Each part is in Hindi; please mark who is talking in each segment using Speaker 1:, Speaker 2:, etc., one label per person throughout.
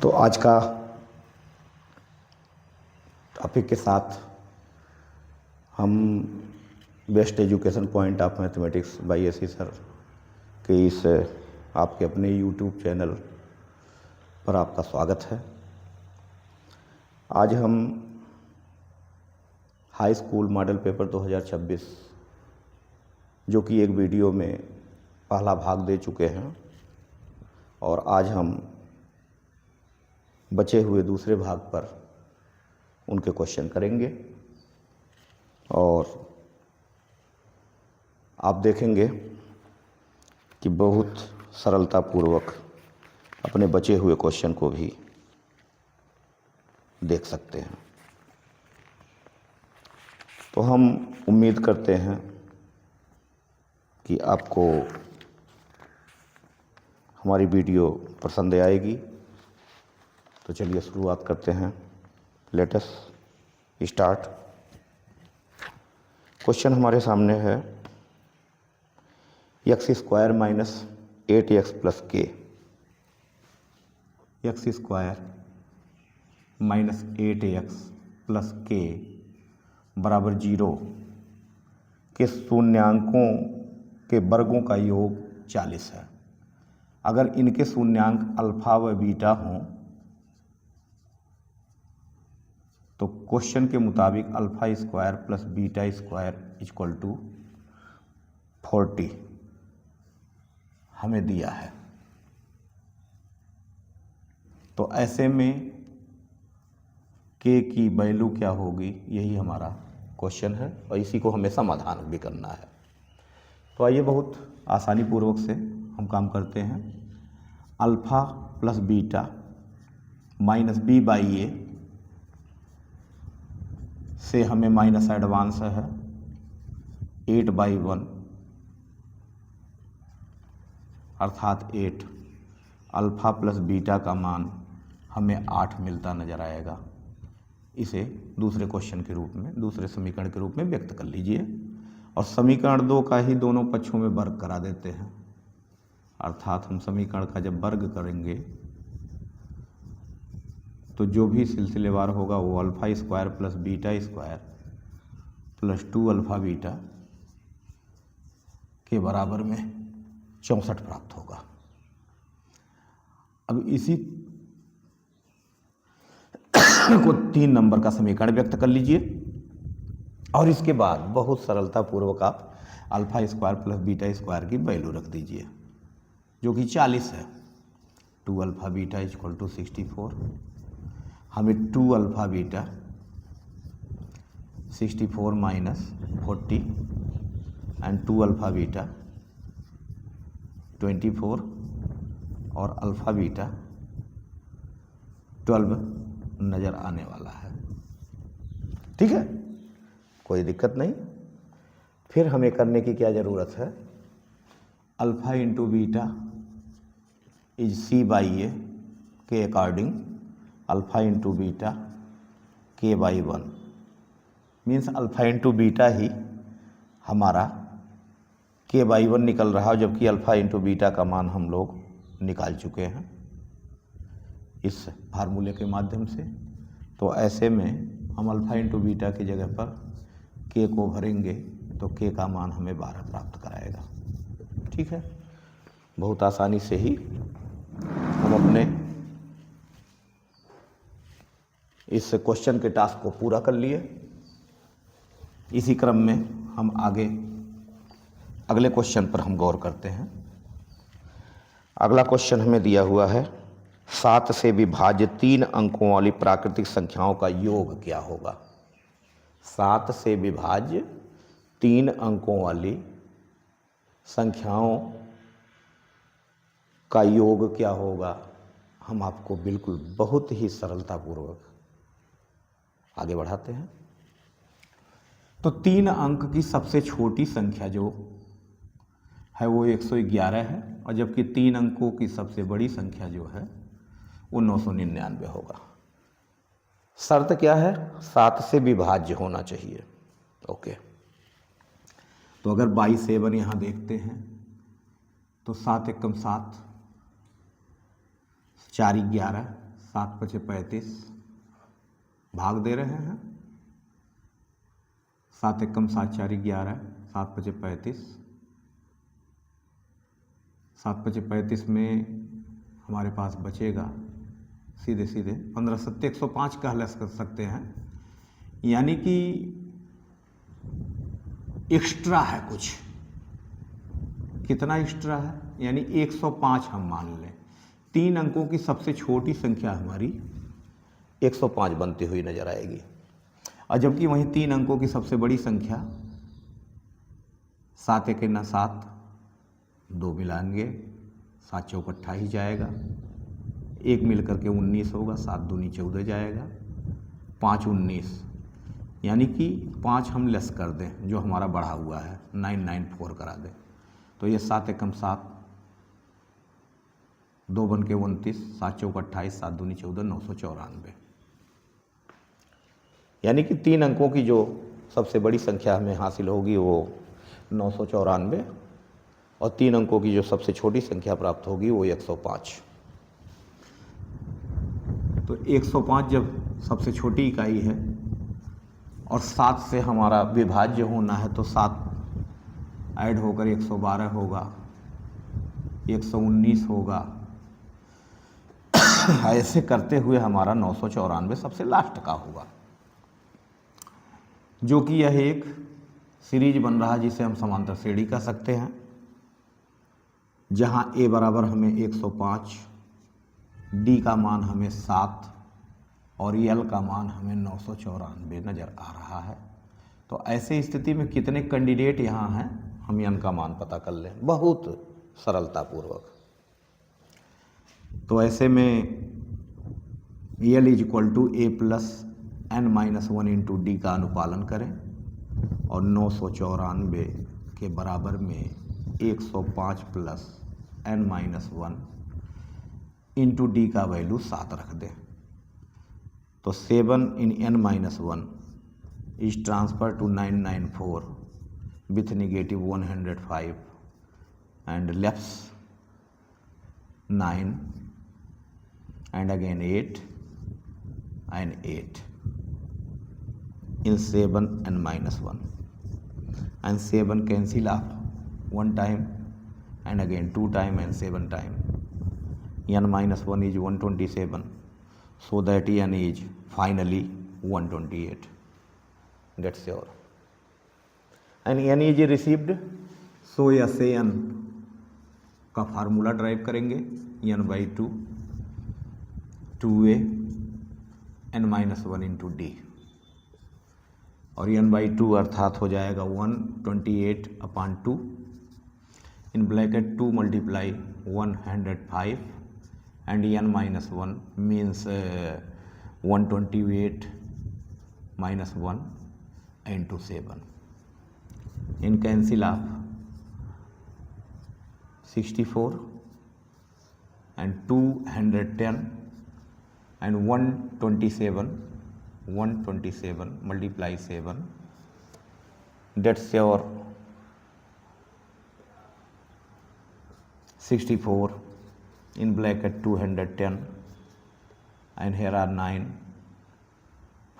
Speaker 1: तो आज का टॉपिक के साथ हम best education point of mathematics by S sir के इस आपके अपने यूट्यूब चैनल पर आपका स्वागत है। आज हम हाई स्कूल मॉडल पेपर 2026 जो कि एक वीडियो में पहला भाग दे चुके हैं और आज हम बचे हुए दूसरे भाग पर उनके क्वेश्चन करेंगे और आप देखेंगे कि बहुत सरलतापूर्वक अपने बचे हुए क्वेश्चन को भी देख सकते हैं। तो हम उम्मीद करते हैं कि आपको हमारी वीडियो पसंद आएगी। तो चलिए शुरुआत करते हैं। Let us start. क्वेश्चन हमारे सामने है x square minus 8x plus k, x square minus 8x plus k बराबर 0 के शून्यांकों के वर्गों का योग 40 है। अगर इनके शून्यांक अल्फा व बीटा हों तो क्वेश्चन के मुताबिक alpha square plus beta square equal to 40 हमें दिया है। तो ऐसे में के की वैल्यू क्या होगी, यही हमारा क्वेश्चन है और इसी को हमें समाधान भी करना है। तो आइए बहुत आसानी पूर्वक से हम काम करते हैं। Alpha plus beta minus b by a से हमें माइनस एडवांस है 8/1 अर्थात 8। अल्फा प्लस बीटा का मान हमें 8 मिलता नजर आएगा। इसे दूसरे क्वेश्चन के रूप में, दूसरे समीकरण के रूप में व्यक्त कर लीजिए और समीकरण 2 का ही दोनों पक्षों में वर्ग करा देते हैं। अर्थात हम समीकरण का जब वर्ग करेंगे तो जो भी सिलसिलेवार होगा वो alpha square plus beta square plus 2 alpha beta के बराबर में 64 प्राप्त होगा। अब इसी को 3 नंबर का समीकरण व्यक्त कर लीजिए और इसके बाद बहुत सरलता पूर्वक आप alpha square plus beta square की वैल्यू रख दीजिए जो कि 40 है। 2 अल्फा बीटा इक्वल टू 64। हमें 2 alpha beta 64 minus 40 and 2 alpha beta 24 और अल्फा बीटा 12 नज़र आने वाला है। ठीक है, कोई दिक्कत नहीं। फिर हमें करने की क्या ज़रूरत है, alpha into beta is c by a के अकॉर्डिंग अल्फा इंटू बीटा के by 1 means alpha into beta ही हमारा के बाई 1 निकल रहा है, जबकि अल्फा इंटू बीटा का मान हम लोग निकाल चुके हैं इस फार्मूले के माध्यम से। तो ऐसे में हम अल्फा इंटू बीटा की जगह पर के को भरेंगे तो के का मान हमें 12 प्राप्त कराएगा। ठीक है, बहुत आसानी से ही हम अपने इस क्वेश्चन के टास्क को पूरा कर लिए। इसी क्रम में हम आगे अगले क्वेश्चन पर हम गौर करते हैं। अगला क्वेश्चन हमें दिया हुआ है 7 से विभाज्य 3 अंकों वाली प्राकृतिक संख्याओं का योग क्या होगा। 7 से विभाज्य 3 अंकों वाली संख्याओं का योग क्या होगा। हम आपको बिल्कुल बहुत ही सरलतापूर्वक आगे बढ़ाते हैं। तो 3 अंक की सबसे छोटी संख्या जो है वो 111 है और जबकि 3 अंकों की सबसे बड़ी संख्या जो है वो 999 होगा। शर्त क्या है, 7 से विभाज्य होना चाहिए। ओके, तो अगर 22 यहाँ देखते हैं तो 7 एकम 7, 4 11, 7 × 5 = 35, भाग दे रहे हैं, 7 × 1 = 7, 4 = 11, 7 × 5 = 35, 7 × 5 = 35 में हमारे पास बचेगा सीधे सीधे 15 × 7 = 105 कह सकते हैं, यानी कि एक्स्ट्रा है कुछ। कितना एक्स्ट्रा है? यानी 105 हम मान लें। 3 अंकों की सबसे छोटी संख्या हमारी 105 बनती हुई नजर आएगी, और जबकि वहीं 3 अंकों की सबसे बड़ी संख्या 7 × 1 = 7, 2 मिलाएंगे 7 × 4 = 28 जाएगा, 1 मिल करके 19 होगा, 7 × 2 = 14 जाएगा, 5 × 19, यानी कि 5 हम लेस कर दें जो हमारा बढ़ा हुआ है 994 करा दें, तो ये 7 × 1 = 7, 2 बन के 29, 7 × 4 = 28, 7 × 2 = 14, 994। यानी कि 3 अंकों की जो सबसे बड़ी संख्या हमें हासिल होगी वो 994, और 3 अंकों की जो सबसे छोटी संख्या प्राप्त होगी वो 105। तो 105 जब सबसे छोटी इकाई है और 7 से हमारा विभाज्य होना है, तो 7 ऐड होकर 112 होगा, 119 होगा, ऐसे करते हुए हमारा 994 सबसे लास्ट का होगा, जो कि यह एक सीरीज बन रहा है जिसे हम समांतर श्रेणी कह सकते हैं, जहां a बराबर हमें 105, d का मान हमें 7 और l का मान हमें 994 नज़र आ रहा है। तो ऐसे स्थिति में कितने कैंडिडेट यहाँ हैं, हम n का मान पता कर लें बहुत सरलतापूर्वक। तो ऐसे में l = a + n - 1 × d का अनुपालन करें, और 994 के बराबर में 105 + n - 1 × d का वैल्यू 7 रख दें। तो 7 × n - 1 is transferred to 994 with -105 and left 9 and again 8 and 8 in 7 n - 1, and 7 cancel off 1 time and again 2 time and 7 time. n - 1 is 127, so that n is finally 128. That's your. And n is received, so SAN का फार्मूला ड्राइव करेंगे, n/2 2a n - 1 × d, और n/2 अर्थात हो जाएगा 128/2, in bracket 2 × 105 and n - 1 means 128 - 1 into 7. In cancel off 64 and 210 and 127 multiply 7, that's your 64 in bracket 210, and here are 9,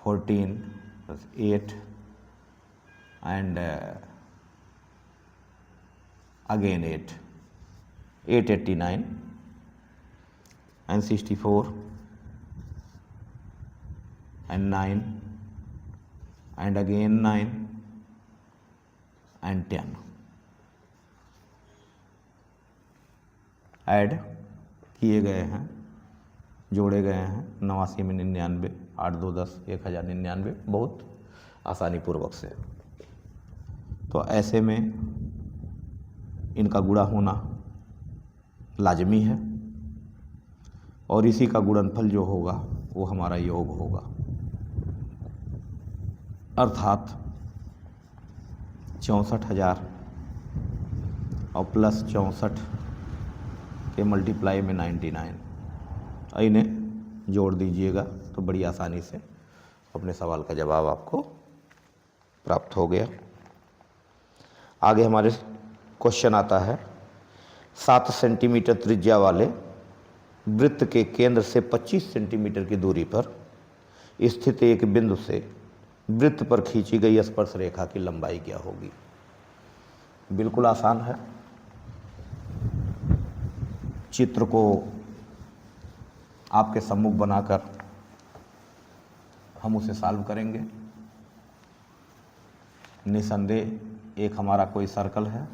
Speaker 1: 14 plus 8 and again 8, 889 and 64 and 9 and again 9 and 10 add किए गए हैं, जोड़े गए हैं 89 में 99, 8 2 10, 1099, बहुत आसानी पूर्वक से। तो ऐसे में इनका गुणा होना लाजमी है, और इसी का गुणनफल जो होगा वो हमारा योग होगा, अर्थात 64,000 और प्लस 64 के मल्टीप्लाई में 99, इन्हें जोड़ दीजिएगा तो बड़ी आसानी से अपने सवाल का जवाब आपको प्राप्त हो गया। आगे हमारे क्वेश्चन आता है 7 सेंटीमीटर त्रिज्या वाले वृत्त के केंद्र से 25 सेंटीमीटर की दूरी पर स्थित एक बिंदु से वृत्त पर खींची गई स्पर्श रेखा की लंबाई क्या होगी। बिल्कुल आसान है। चित्र को आपके सम्मुख बनाकर हम उसे सॉल्व करेंगे। निसंदेह एक हमारा कोई सर्कल है।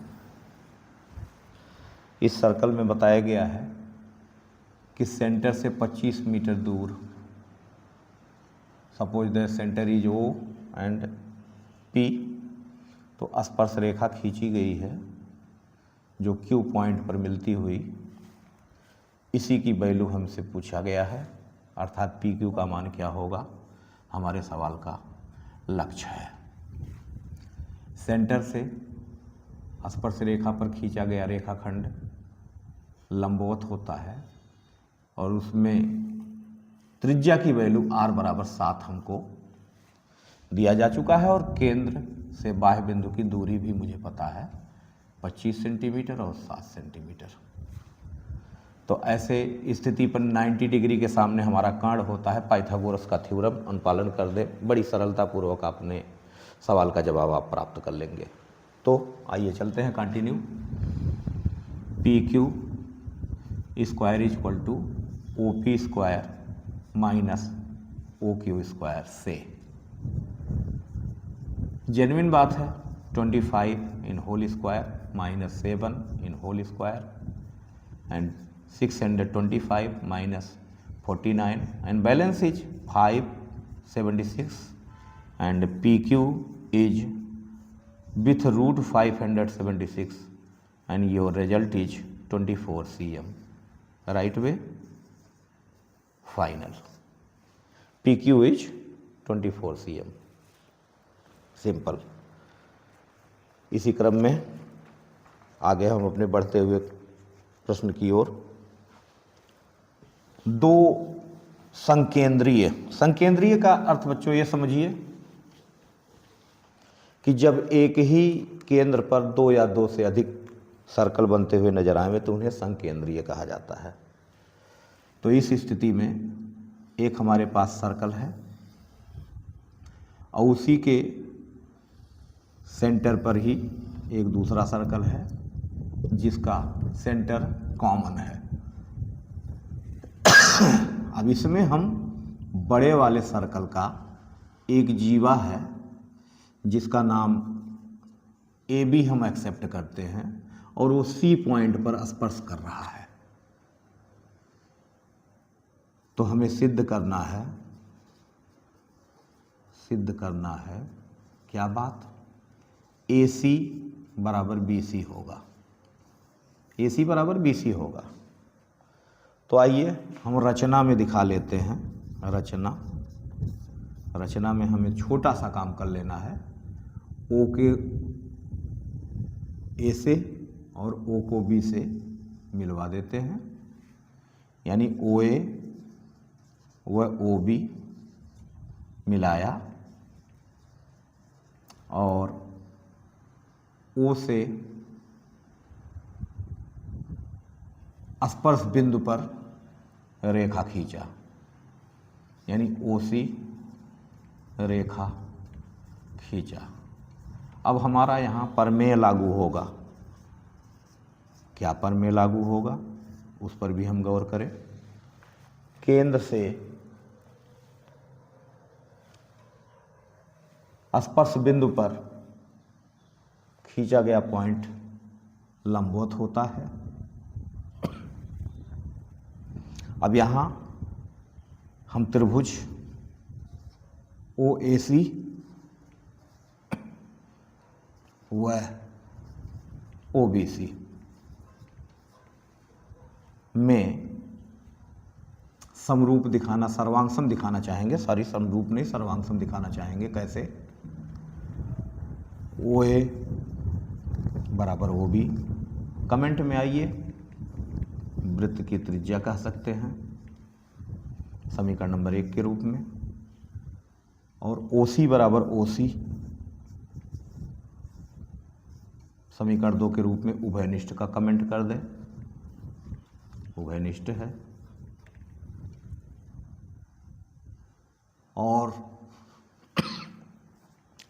Speaker 1: इस सर्कल में बताया गया है कि सेंटर से 25 मीटर दूर, suppose the centre is O and P, तो स्पर्श रेखा खींची गई है जो Q पॉइंट पर मिलती हुई। इसी की वैल्यू हमसे पूछा गया है, अर्थात PQ का मान क्या होगा, हमारे सवाल का लक्ष्य है। सेंटर से स्पर्श रेखा पर खींचा गया रेखाखंड लंबवत होता है और उसमें त्रिज्या की वैल्यू r बराबर 7 हमको दिया जा चुका है और केंद्र से बाह्य बिंदु की दूरी भी मुझे पता है 25 सेंटीमीटर और 7 सेंटीमीटर। तो ऐसे स्थिति पर 90 डिग्री के सामने हमारा कर्ण होता है। पाइथागोरस का थ्योरम अनुपालन कर दे, बड़ी सरलता पूर्वक अपने सवाल का जवाब आप प्राप्त कर लेंगे। तो आइए चलते हैं continue. PQ square is equal to OP square minus OQ square से जेन्युइन बात है। 25 in whole square minus 7 in whole square and 625 minus 49 and balance is 576 and PQ is with root 576 and your result is 24 cm. Right way? Final. PQ is 24 cm. Simple. इसी क्रम में आगे हम अपने बढ़ते हुए प्रश्न की ओर। दो संकेंद्रीय का अर्थ बच्चों ये समझिए कि जब एक ही केंद्र पर दो या दो से अधिक सर्कल बनते हुए नजर आए तो उन्हें संकेंद्रीय कहा जाता है। तो इस स्थिति में एक हमारे पास सर्कल है और उसी के सेंटर पर ही एक दूसरा सर्कल है जिसका सेंटर कॉमन है। अब इसमें हम बड़े वाले सर्कल का एक जीवा है जिसका नाम AB हम एक्सेप्ट करते हैं और वो C पॉइंट पर स्पर्श कर रहा है। तो हमें सिद्ध करना है क्या बात, AC बराबर BC होगा। AC बराबर BC होगा। तो आइए हम रचना में दिखा लेते हैं। रचना में हमें छोटा सा काम कर लेना है। O के A से और O को B से मिलवा देते हैं, यानी OA व OB मिलाया और O से स्पर्श बिंदु पर रेखा खींचा, यानी OC रेखा खींचा। अब हमारा यहाँ प्रमेय लागू होगा। क्या प्रमेय लागू होगा उस पर भी हम गौर करें। केंद्र से स्पर्श बिंदु पर खींचा गया पॉइंट लंबवत होता है। अब यहाँ हम त्रिभुज OAC व OBC में समरूप दिखाना, सर्वांगसम दिखाना चाहेंगे। सॉरी, समरूप नहीं, सर्वांगसम दिखाना चाहेंगे। कैसे? OA बराबर OB। कमेंट में आइए, वृत्त की त्रिज्या कह सकते हैं समीकरण नंबर 1 के रूप में, और OC बराबर OC समीकरण 2 के रूप में उभयनिष्ठ का कमेंट कर दें। उभयनिष्ठ है और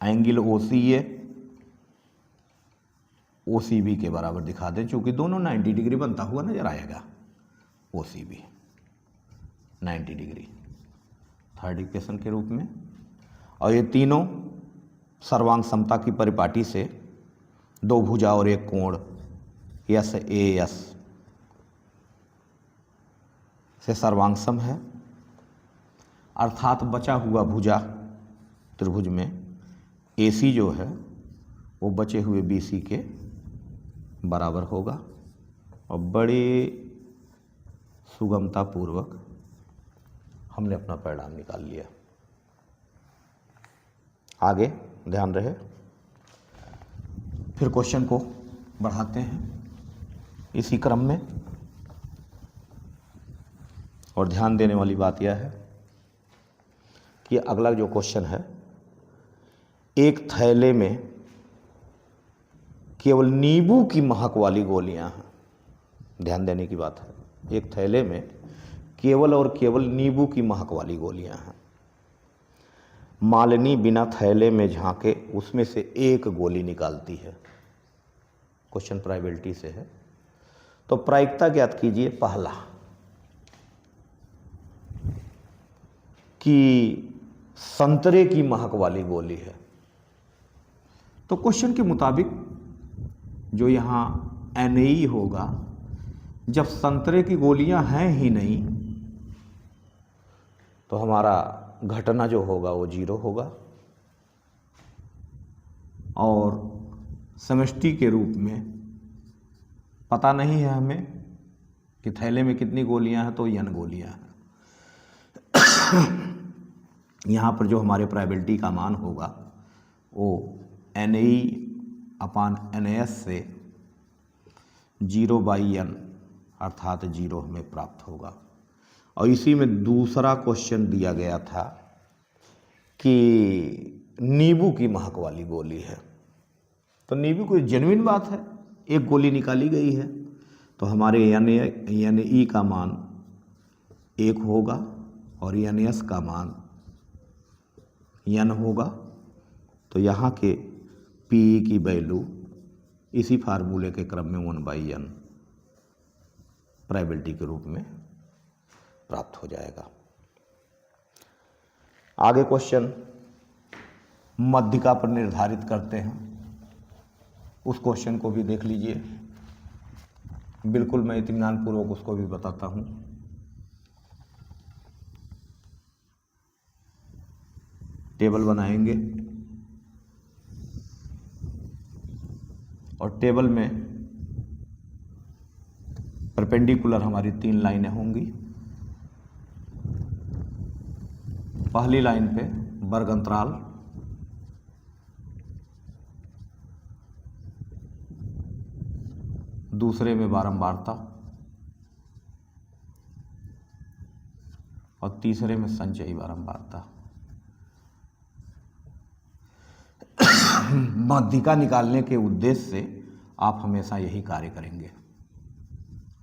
Speaker 1: एंगल OCA OCB के बराबर दिखा दें, चूंकि दोनों 90 डिग्री बनता हुआ नजर आएगा। OCB 90 डिग्री थर्ड इक्वेशन के रूप में। और ये तीनों सर्वांग समता की परिपाटी से दो भुजा और एक कोण SAS से सर्वांग सम है, अर्थात बचा हुआ भुजा त्रिभुज में AC जो है वो बचे हुए BC के बराबर होगा। और बड़े सुगमता पूर्वक हमने अपना परिणाम निकाल लिया। आगे ध्यान रहे, फिर क्वेश्चन को बढ़ाते हैं इसी क्रम में। और ध्यान देने वाली बात यह है कि अगला जो क्वेश्चन है, एक थैले में केवल नींबू की महक वाली गोलियां हैं। ध्यान देने की बात है, एक थैले में केवल और केवल नींबू की महक वाली गोलियां हैं। मालिनी बिना थैले में झांके उसमें से एक गोली निकालती है। क्वेश्चन प्राइबिलिटी से है, तो प्रायिकता ज्ञात कीजिए। पहला कि संतरे की महक वाली गोली है, तो क्वेश्चन के मुताबिक जो यहाँ Na होगा, जब संतरे की गोलियां हैं ही नहीं तो हमारा घटना जो होगा वो 0 होगा। और समष्टि के रूप में पता नहीं है हमें कि थैले में कितनी गोलियां हैं, तो n गोलियां हैं। यहाँ पर जो हमारे प्राइबिलिटी का मान होगा वो Na/NS से 0/n अर्थात 0 हमें प्राप्त होगा। और इसी में दूसरा क्वेश्चन दिया गया था कि नींबू की महक वाली गोली है, तो नींबू कोई जेन्युइन बात है, एक गोली निकाली गई है, तो हमारे Ne का मान 1 होगा और NS का मान n होगा। तो यहाँ के Pe की वैल्यू इसी फार्मूले के क्रम में 1/n प्राइबिलिटी के रूप में प्राप्त हो जाएगा। आगे क्वेश्चन मध्यिका पर निर्धारित करते हैं, उस क्वेश्चन को भी देख लीजिए। बिल्कुल मैं इत्मीनान पूर्वक उसको भी बताता हूं। टेबल बनाएंगे और टेबल में परपेंडिकुलर हमारी 3 लाइनें होंगी। पहली लाइन पे वर्ग अंतराल, दूसरे में बारंबारता और तीसरे में संचयी बारंबारता। मध्यिका निकालने के उद्देश्य से आप हमेशा यही कार्य करेंगे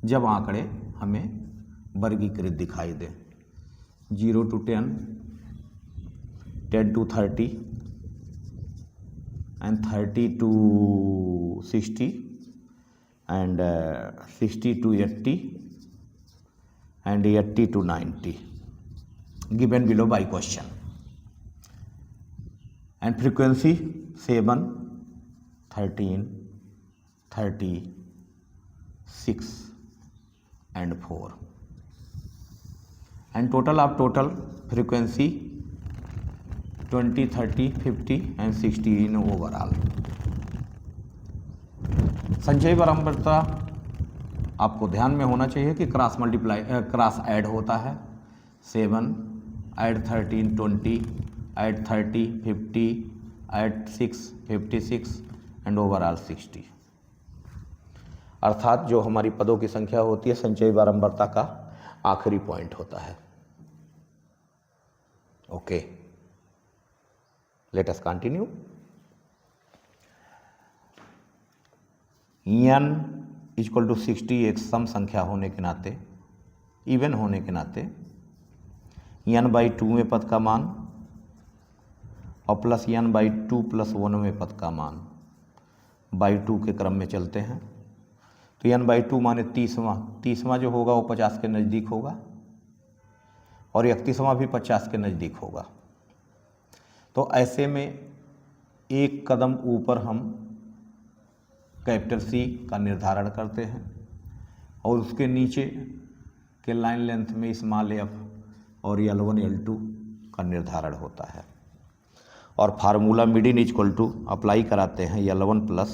Speaker 1: जब आंकड़े हमें वर्गीकृत दिखाई दें। 0 to 10, 10 to 30 and 30 to 60 and 60 to 80 and 80 to 90 given below by question. And frequency 7, 13, 30, 6 and 4 and total of total frequency 20, 30, 50 and 60 in overall. संचयी बारंबारता आपको ध्यान में होना चाहिए कि क्रॉस ऐड होता है। 7 add 13, 20 add 30, 50 add 6, 56 and overall 60। अर्थात जो हमारी पदों की संख्या होती है संचयी बारंबारता का आखिरी पॉइंट होता है। Okay, let us continue. n = 60 एक सम संख्या होने के नाते, इवन होने के नाते n/2 में पद का मान और प्लस n/2 प्लस 1वें पद का मान बाई 2 के क्रम में चलते हैं। तो n/2 माने 30वां जो होगा वो 50 के नज़दीक होगा और 31वां भी 50 के नज़दीक होगा। तो ऐसे में एक कदम ऊपर हम कैपिटल C का निर्धारण करते हैं और उसके नीचे के लाइन लेंथ में स्मॉल f और L1 L2 का निर्धारण होता है। और formula median equal to apply कराते हैं L1 plus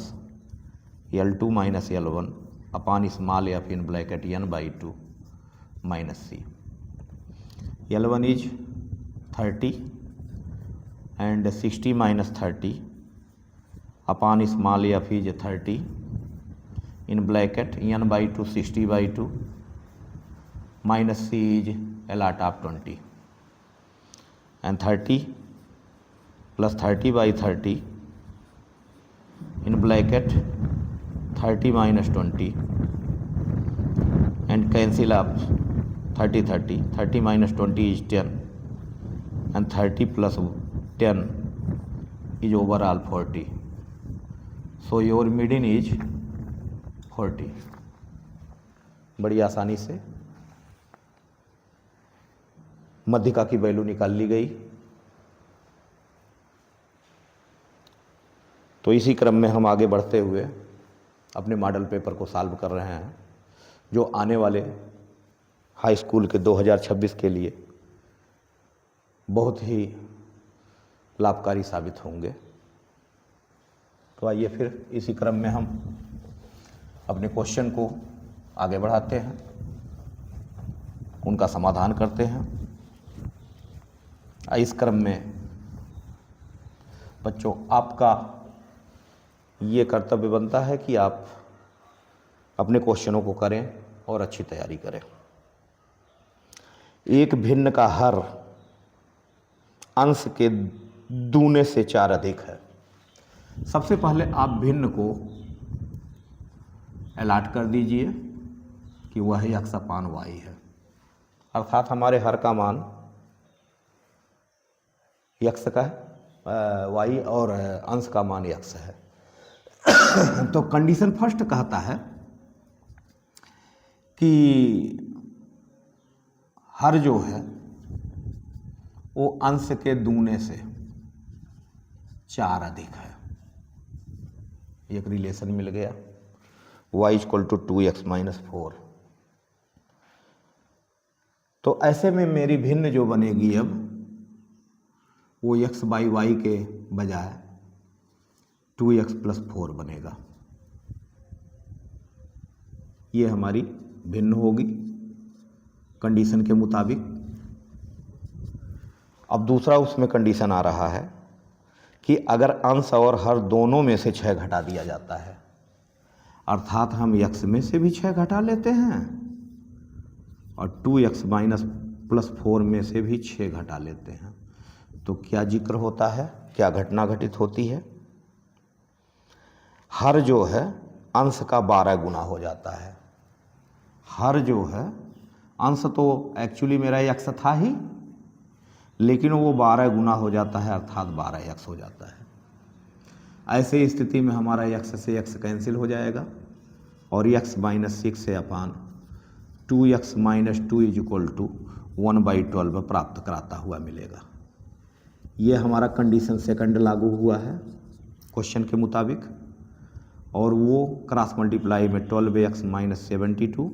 Speaker 1: L2 minus L1 upon small f in bracket n/2 minus C। L1 is 30 and 60 minus 30 upon small f is 30 in bracket n/2 60/2 minus C is L out of 20 and 30 plus 30/30 in bracket 30 minus 20 and cancel up 30 minus 20 is 10 and 30 plus 10 is overall 40. So your median is 40. बड़ी आसानी से मध्यिका की वैल्यू निकाल ली गई। तो इसी क्रम में हम आगे बढ़ते हुए अपने मॉडल पेपर को सॉल्व कर रहे हैं जो आने वाले हाई स्कूल के 2026 के लिए बहुत ही लाभकारी साबित होंगे। तो आइए फिर इसी क्रम में हम अपने क्वेश्चन को आगे बढ़ाते हैं, उनका समाधान करते हैं। इस क्रम में बच्चों आपका ये कर्तव्य बनता है कि आप अपने क्वेश्चनों को करें और अच्छी तैयारी करें। एक भिन्न का हर अंश के दूने से 4 अधिक है। सबसे पहले आप भिन्न को अलॉट कर दीजिए कि वह x अपान y है, अर्थात हमारे हर का मान x का है, y और अंश का मान x है। तो कंडीशन फर्स्ट कहता है कि हर जो है वो अंश के दूने से 4 अधिक है। एक रिलेशन मिल गया, y equal to 2x minus 4। तो ऐसे में मेरी भिन्न जो बनेगी अब वो x/y के बजाय 2x प्लस 4 बनेगा। ये हमारी भिन्न होगी कंडीशन के मुताबिक। अब दूसरा उसमें कंडीशन आ रहा है कि अगर अंश और हर दोनों में से 6 घटा दिया जाता है, अर्थात हम x में से भी 6 घटा लेते हैं और 2x माइनस प्लस 4 में से भी 6 घटा लेते हैं, तो क्या जिक्र होता है, क्या घटना घटित होती है? हर जो है अंश का 12 गुना हो जाता है। हर जो है अंश तो एक्चुअली मेरा x था ही, लेकिन वो 12 गुना हो जाता है, अर्थात 12x हो जाता है। ऐसे स्थिति में हमारा x से x कैंसिल हो जाएगा और x माइनस 6 से upon 2x minus 2 is equal to 1/12 प्राप्त कराता हुआ मिलेगा। ये हमारा कंडीशन सेकंड लागू हुआ है क्वेश्चन के मुताबिक, और वो क्रॉस मल्टीप्लाई में 12x minus 72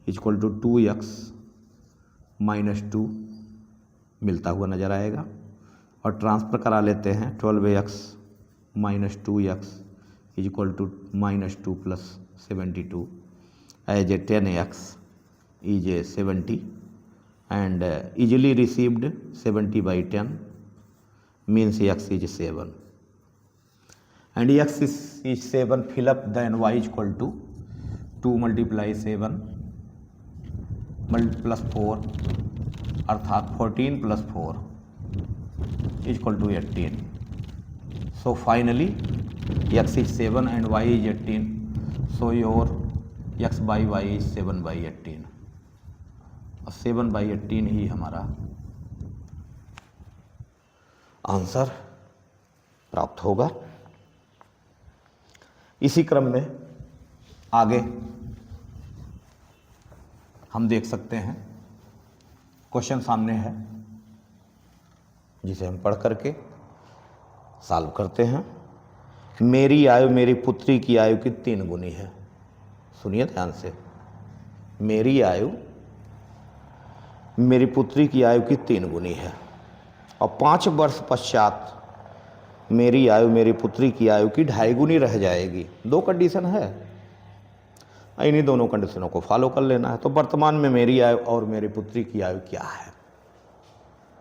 Speaker 1: equal to 2x minus 2 मिलता हुआ नज़र आएगा। और ट्रांसफ़र करा लेते हैं 12x minus 2x is equal to minus 2 plus 72 as a 10x is a 70 and easily received 70/10 means x is 7 and x is 7 fill up, then y is equal to 2 multiply 7 plus 4 अर्थात 14 plus 4 is equal to 18. So finally x is 7 and y is 18, so your x by y is 7/18 और 7/18 ही हमारा आंसर प्राप्त होगा। इसी क्रम में आगे हम देख सकते हैं, क्वेश्चन सामने है जिसे हम पढ़ करके सॉल्व करते हैं। मेरी आयु मेरी पुत्री की आयु की 3 गुनी है। सुनिए ध्यान से, मेरी आयु मेरी पुत्री की आयु की 3 गुनी है और 5 वर्ष पश्चात मेरी आयु मेरी पुत्री की आयु की 2.5 गुनी रह जाएगी। 2 कंडीशन है, इन्हीं दोनों कंडीशनों को फॉलो कर लेना है। तो वर्तमान में मेरी आयु और मेरी पुत्री की आयु क्या है?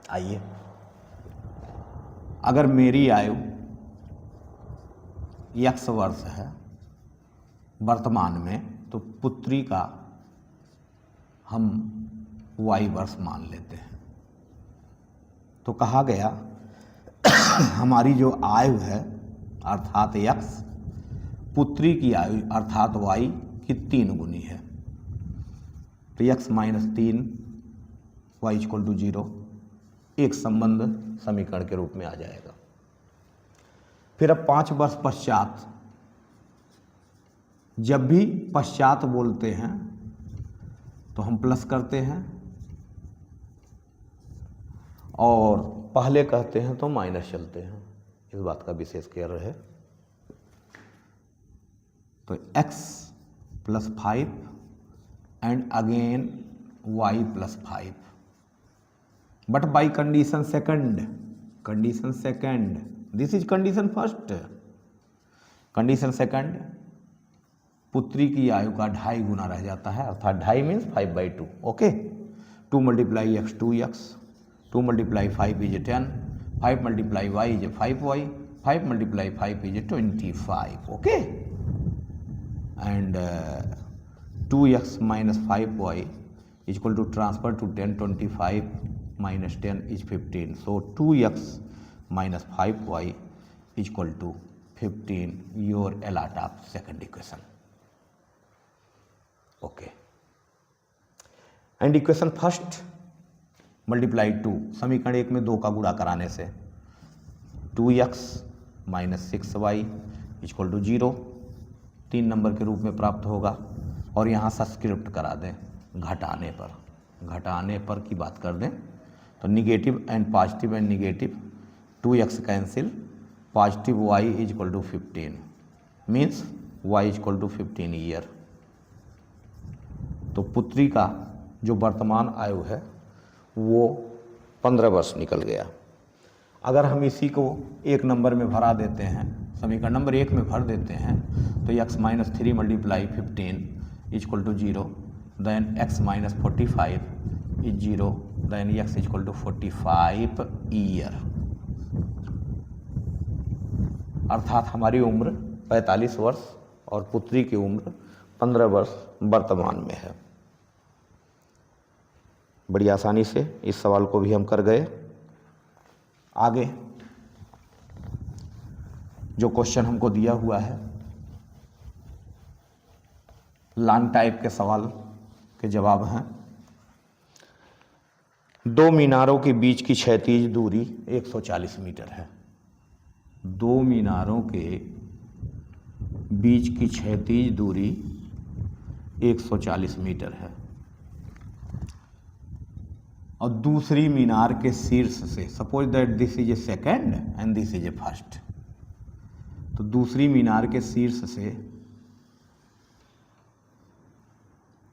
Speaker 1: आइए, अगर मेरी आयु x वर्ष है वर्तमान में, तो पुत्री का हम y वर्ष मान लेते हैं। तो कहा गया हमारी जो आयु है अर्थात x, पुत्री की आयु अर्थात y की 3 गुनी है। तो x minus 3 y equal to 0 एक संबंध समीकरण के रूप में आ जाएगा। फिर अब 5 वर्ष पश्चात, जब भी पश्चात बोलते हैं तो हम प्लस करते हैं और पहले कहते हैं तो माइनस चलते हैं। इस बात का विशेष केयर रहे। तो x plus 5 and again y plus 5, but by condition second, this is condition first. Condition second, पुत्री की आयु का 2.5 गुना रह जाता है, अर्थात 2.5 means 5/2। Okay, 2 multiply x 2x, 2 multiply 5 is 10, 5 multiply y is 5y, 5 multiply 5 is 25। Okay, and 2x minus 5y equal to transfer to 10, 25 minus 10 is 15। So 2x minus 5y equal to 15, your a lot of second equation. Okay, and equation first multiply 2, समीकरण 1 में 2 का गुणा कराने से 2x minus 6y equal to 0 3 number के रूप में प्राप्त होगा। और यहाँ सब्सक्रिप्ट करा दें, घटाने पर की बात कर दें तो negative and positive and negative, 2x cancel, positive y equal to 15 means y equal to 15 year. तो पुत्री का जो वर्तमान आयु है वो 15 वर्ष निकल गया। अगर हम इसी को 1 नंबर में भरा देते हैं, समीकरण नंबर 1 में भर देते हैं, तो x minus 3 multiply 15 equal to 0, then x minus 45 is 0, then x equal to 45 year. अर्थात हमारी उम्र 45 वर्ष और पुत्री की उम्र 15 वर्ष वर्तमान में है। बड़ी आसानी से इस सवाल को भी हम कर गए। आगे जो क्वेश्चन हमको दिया हुआ है, लॉन्ग टाइप के सवाल के जवाब हैं। 2 मीनारों के बीच की क्षैतिज दूरी 140 मीटर है। 2 मीनारों के बीच की क्षैतिज दूरी 140 मीटर है और दूसरी मीनार के शीर्ष से, suppose that this is a second and this is a first, तो दूसरी मीनार के शीर्ष से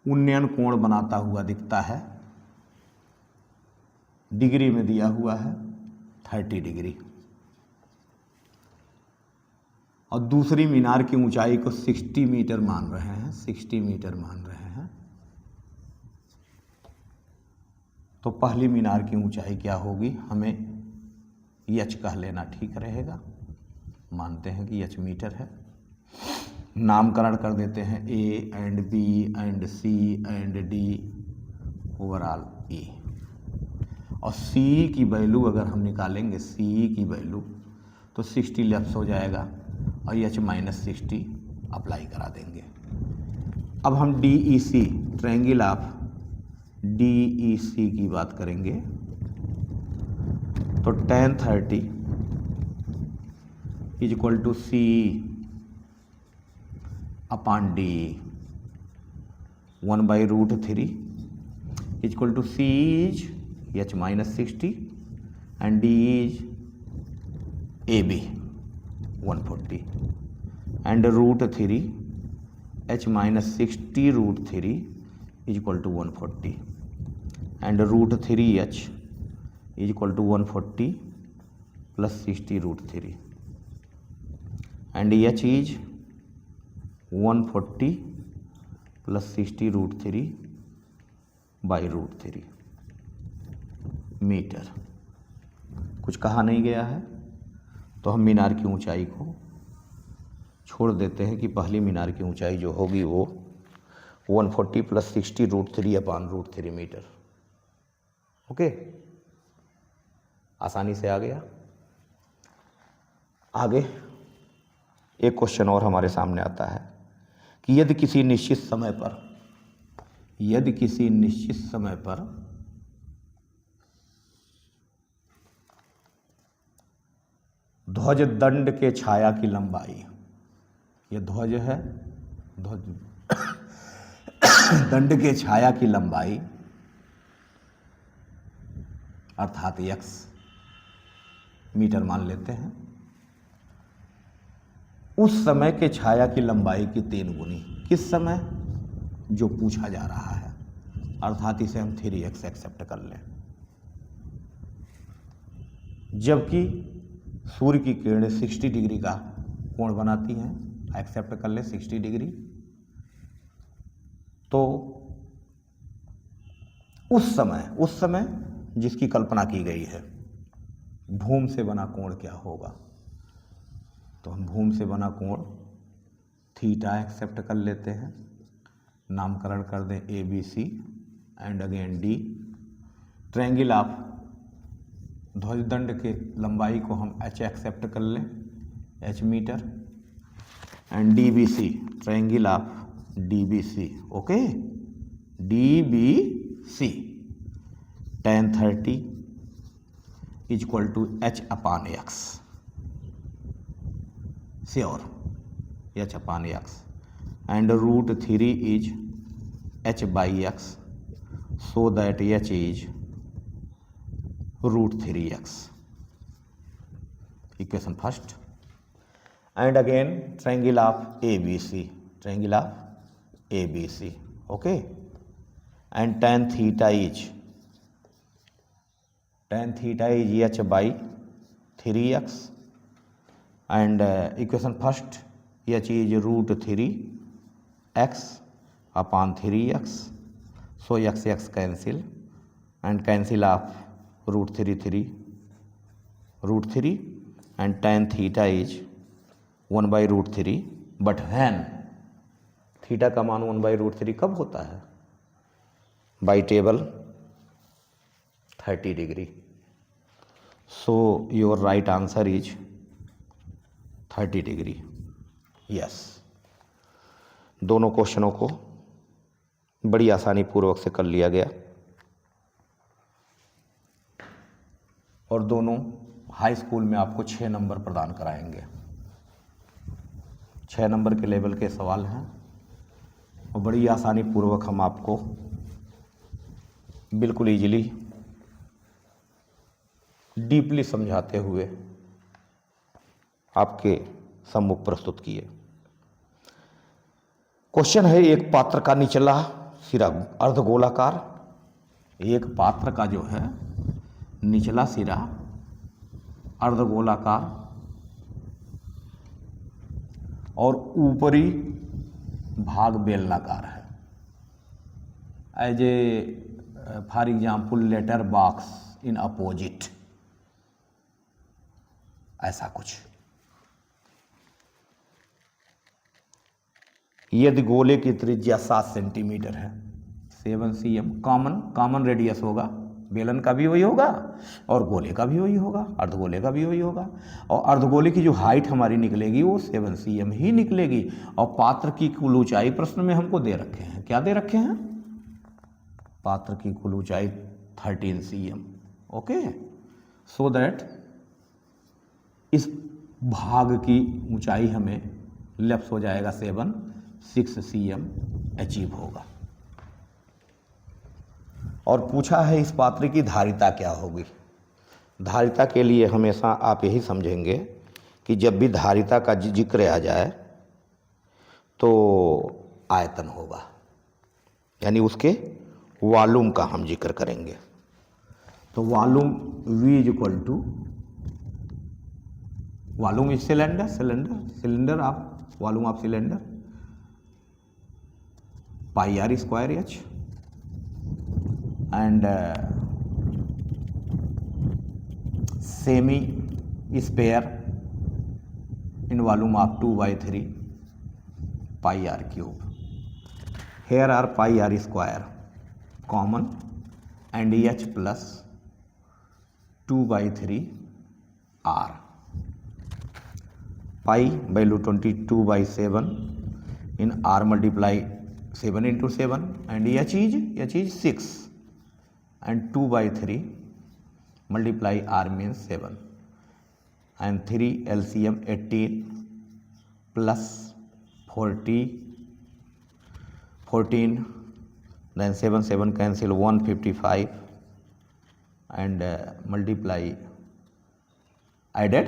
Speaker 1: उन्नयन कोण बनाता हुआ दिखता है। डिग्री में दिया हुआ है 30 डिग्री और दूसरी मीनार की ऊंचाई को 60 मीटर मान रहे हैं, 60 मीटर मान रहे हैं। तो पहली मीनार की ऊंचाई क्या होगी, हमें h कह लेना ठीक रहेगा। मानते हैं कि h मीटर है। नामकरण कर देते हैं A and B and C and D overall E। और C की वैल्यू अगर हम निकालेंगे, C की वैल्यू, तो 60 लेफ्ट हो जाएगा और h माइनस 60 अप्लाई करा देंगे। अब हम DEC, ट्रायंगल ऑफ DEC की बात करेंगे तो tan 30 is equal to C upon D 1/√3 is equal to C is h minus 60 and d is AB 140 and √3 h minus 60 √3 is equal to 140 and √3h is equal to 140 plus 60 √3 and h is 140 plus 60 √3 by √3 metre. कुछ कहा नहीं गया है तो हम मीनार की ऊंचाई को छोड़ देते हैं कि पहली मीनार की ऊंचाई जो होगी वो 140 प्लस 60 √3 अपॉन √3 मीटर। ओके, आसानी से आ गया। आगे एक क्वेश्चन और हमारे सामने आता है कि यदि किसी निश्चित समय पर ध्वज दंड के छाया की लंबाई, ये ध्वज है, ध्वज दंड के छाया की लंबाई अर्थात x मीटर मान लेते हैं, उस समय के छाया की लंबाई की 3 गुनी। किस समय? जो पूछा जा रहा है, अर्थात इसे हम 3x एक्सेप्ट कर लें। जबकि सूर्य की किरणें 60 डिग्री का कोण बनाती हैं, एक्सेप्ट कर ले 60 डिग्री, तो उस समय जिसकी कल्पना की गई है, भूमि से बना कोण क्या होगा? तो हम भूमि से बना कोण थीटा एक्सेप्ट कर लेते हैं, नामकरण कर दें ABC and again D। Triangle of ध्वजदंड के लंबाई को हम h एक्सेप्ट कर लें, h metre, and DBC triangle of DBC। Okay, DBC tan 30 is equal to h upon x, sure, h upon x and √3 is h by x, so that h is √3x, equation first. And again triangle of ABC, okay, and tan theta is h by 3x and equation first h is √3x upon 3x, so x cancel and cancel of √3 and tan theta is 1/√3, but when theta का मान 1/√3 कब होता है? By table 30 degree. So your right answer is 30 degree. Yes, दोनों क्वेश्चनों को बड़ी आसानी पूर्वक से कर लिया गया और दोनों हाई स्कूल में आपको 6 नंबर प्रदान कराएंगे। 6 नंबर के लेवल के सवाल हैं और बड़ी आसानी पूर्वक हम आपको बिल्कुल इजीली डीपली समझाते हुए आपके सम्मुख प्रस्तुत किए। क्वेश्चन है, एक पात्र का निचला सिरा अर्धगोलाकार, एक पात्र का जो है निचला सिरा अर्धगोलाकार और ऊपरी भाग बेलनाकार है। As a for example letter box in opposite, ऐसा कुछ। यदि गोले की त्रिज्या 7 सेंटीमीटर है, 7 cm, कॉमन रेडियस होगा, बेलन का भी वही होगा और गोले का भी वही होगा, अर्धगोले का भी वही होगा, और अर्धगोले की जो हाइट हमारी निकलेगी वो 7 cm ही निकलेगी। और पात्र की कुल ऊंचाई प्रश्न में हमको दे रखे हैं, क्या दे रखे हैं? पात्र की कुल ऊंचाई 13 cm। ओके, सो दैट इस भाग की ऊंचाई हमें लेफ्ट हो जाएगा 6 cm अचीव होगा। और पूछा है इस पात्र की धारिता क्या होगी। धारिता के लिए हमेशा आप यही समझेंगे कि जब भी धारिता का जिक्र आ जाए तो आयतन होगा, यानी उसके वॉल्यूम का हम जिक्र करेंगे। तो volume V is equal to volume is cylinder of volume of cylinder pi r square h and semi sphere in volume of 2/3 pi r cube. Here are pi r square common and h plus 2/3 r. Pi value 22/7 in r multiply 7 into 7 and h is 6 and 2/3 multiply r means 7 and 3 LCM 18 plus 14 then 7 cancel 155 and multiply added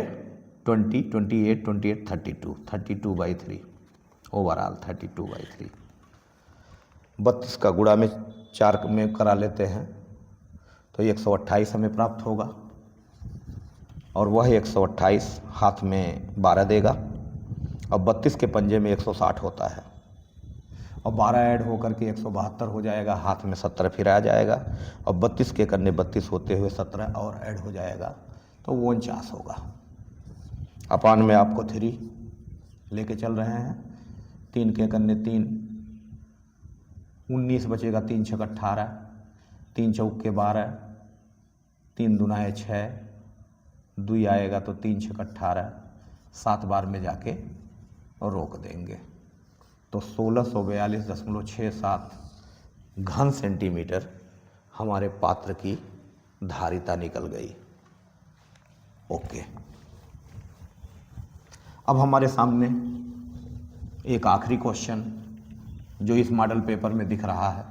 Speaker 1: 20 28 32/3 overall 32/3। 32 का गुणा में 4 में करा लेते हैं तो 128 हमें प्राप्त होगा और वह 128 हाथ में 12 देगा और 32 के पंजे में 160 होता है और 12 ऐड होकर के 172 हो जाएगा, हाथ में 17 फिर आ जाएगा और 32 के करने 32 होते हुए 17 और ऐड हो जाएगा तो 49 होगा। अपान में आपको 3 लेके चल रहे हैं, 3 के करने 3 19 बचेगा, 3 छक 18, 3 चौक के 12, 3 दूना 6, 2 आएगा तो 3 छक 18, 7 बार में जाके रोक देंगे तो 1642.67 घन सेंटीमीटर हमारे पात्र की धारिता निकल गई। ओके, अब हमारे सामने एक आखिरी क्वेश्चन जो इस मॉडल पेपर में दिख रहा है,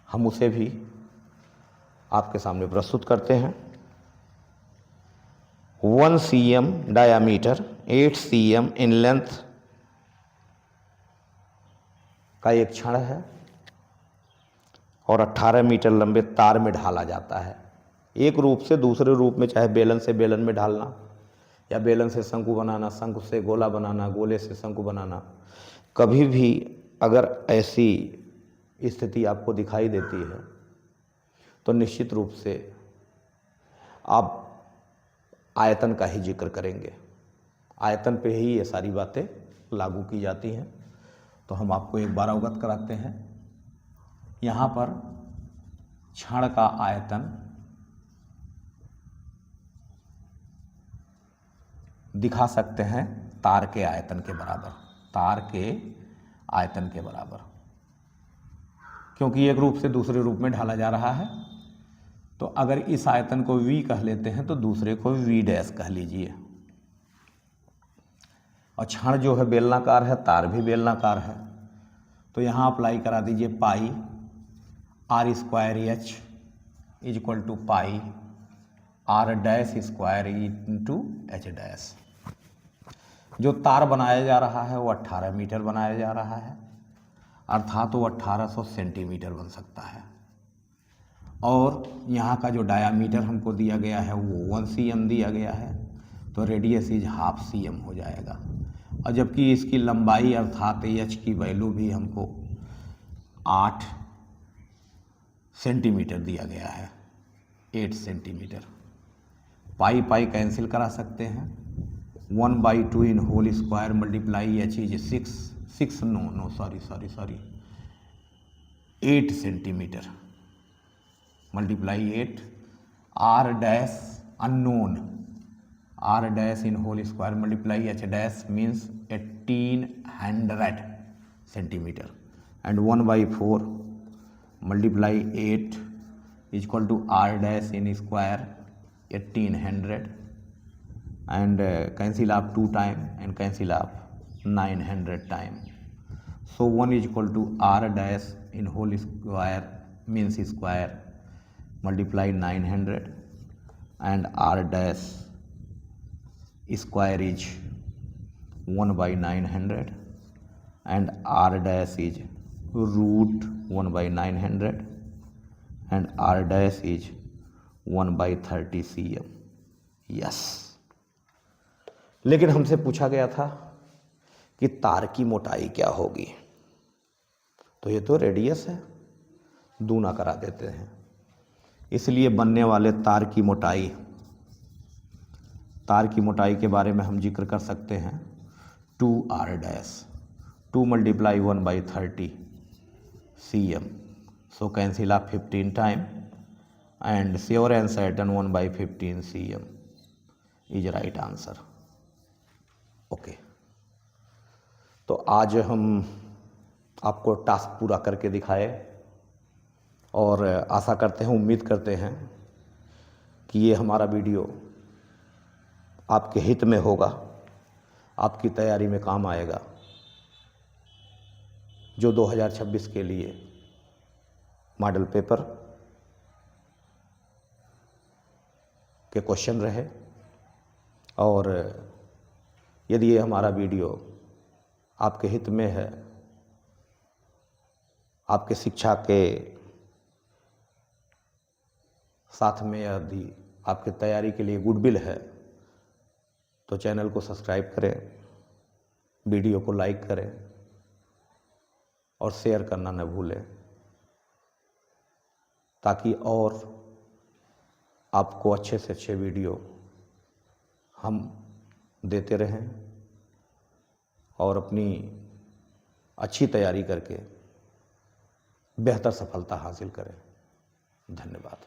Speaker 1: हम उसे भी आपके सामने प्रस्तुत करते हैं। 1 cm diameter 8 cm in length का एक छड़ है और 18 मीटर लंबे तार में ढाला जाता है। एक रूप से दूसरे रूप में, चाहे बेलन से बेलन में ढालना या बेलन से शंकु बनाना, शंकु से गोला बनाना, गोले से शंकु बनाना, कभी भी अगर ऐसी स्थिति आपको दिखाई देती है तो निश्चित रूप से आप आयतन का ही जिक्र करेंगे। आयतन पे ही ये सारी बातें लागू की जाती हैं। तो हम आपको एक बार अवगत कराते हैं। यहाँ पर छड़ का आयतन दिखा सकते हैं तार के आयतन के बराबर, तार के आयतन के बराबर, क्योंकि एक रूप से दूसरे रूप में ढाला जा रहा है। तो अगर इस आयतन को V कह लेते हैं तो दूसरे को V डैश कह लीजिए। और छड़ जो है बेलनाकार है, तार भी बेलनाकार है, तो यहाँ अप्लाई करा दीजिए pi r square h is equal to pi r dash square into h dash. जो तार बनाया जा रहा है वो 18 मीटर बनाया जा रहा है, अर्थात वो 1800 सेंटीमीटर बन सकता है। और यहाँ का जो डायामीटर हमको दिया गया है वो 1 cm दिया गया है, तो रेडियस इज ½ cm हो जाएगा। और जबकि इसकी लंबाई अर्थात h की वैल्यू भी हमको 8 सेंटीमीटर दिया गया है, 8 सेंटीमीटर। पाई पाई कैंसिल करा सकते हैं, 1/2 in whole square multiply h is 8 centimetre multiply 8 r dash unknown, r dash in whole square multiply h dash means 1800 centimetre and 1/4 multiply 8 is equal to r dash in square 1800 and cancel off 2 time and cancel off 900 time. So 1 is equal to r dash in whole square means square multiply 900 and r dash square is 1 by 900 and r dash is root 1 by 900 and r dash is 1 by 30 cm. Yes, लेकिन हमसे पूछा गया था कि तार की मोटाई क्या होगी, तो ये तो रेडियस है, दूना करा देते हैं, इसलिए बनने वाले तार की मोटाई के बारे में हम जिक्र कर सकते हैं 2r dash 2 multiply 1 by 30 cm. So cancel off 15 time and sure and certain 1 by 15 cm is right answer. Okay, तो आज हम आपको टास्क पूरा करके दिखाए और आशा करते हैं, उम्मीद करते हैं कि ये हमारा वीडियो आपके हित में होगा, आपकी तैयारी में काम आएगा। जो 2026 के लिए मॉडल पेपर के क्वेश्चन रहे, और यदि ये हमारा वीडियो आपके हित में है, आपके शिक्षा के साथ में यदि आपकी तैयारी के लिए गुडविल है, तो चैनल को सब्सक्राइब करें, वीडियो को लाइक करें और शेयर करना न भूलें, ताकि और आपको अच्छे से अच्छे वीडियो हम देते रहें और अपनी अच्छी तैयारी करके बेहतर सफलता हासिल करें। धन्यवाद।